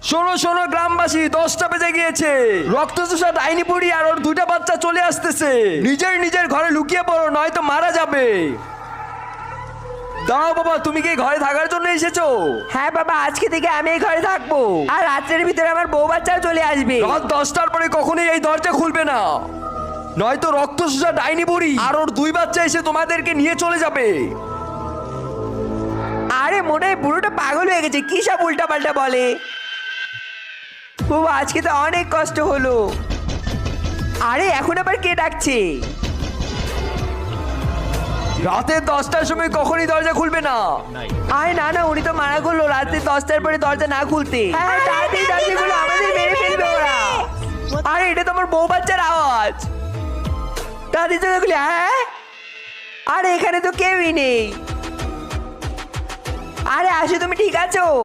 শোনো শোনো গ্রামবাসী, 10টা বেজে গিয়েছে। রক্তচোষা ডাইনি বুড়ি আর ওর 2টা বাচ্চা চলে আসতেছে। নিজের নিজের ঘরে লুকিয়ে পড়ো, নয়তো মারা যাবে। দাও বাবা, তুমি কি ঘরে থাকার জন্য এসেছো? হ্যাঁ বাবা, আজকে থেকে আমি এই ঘরে থাকবো, আর রাত্রের ভিতরে আমার বউ বাচ্চাও চলে আসবে। রাত 10টার পরে কখনোই এই দরজা খুলবে না, নয়তো রক্তচোষা ডাইনি বুড়ি আর ওর 2 বাচ্চা এসে তোমাদেরকে নিয়ে চলে যাবে। আরে মনে হয় বুড়োটা পাগল হয়ে গেছে, কি সব উল্টা পাল্টা বলে। বাবা আজকে তো অনেক কষ্ট হলো। আরে এখন আবার কে ডাকছে? রাতে 10টার সময় কখনই দরজা খুলবে না। আরে না না, উনি তো মানা করলো রাত্রি 10টার পরে দরজা না খুলতে। হ্যাঁ তাড়াতাড়ি দরজাগুলো, আমাদের মেরে ফেলবে ওরা। আরে এটা তো আমার বউ বাচ্চার আওয়াজ। তাড়াতাড়ি দরজাগুলো। হ্যাঁ আরে এখানে তো কেউই নেই। আরে আসো, তুমি ঠিক আছো?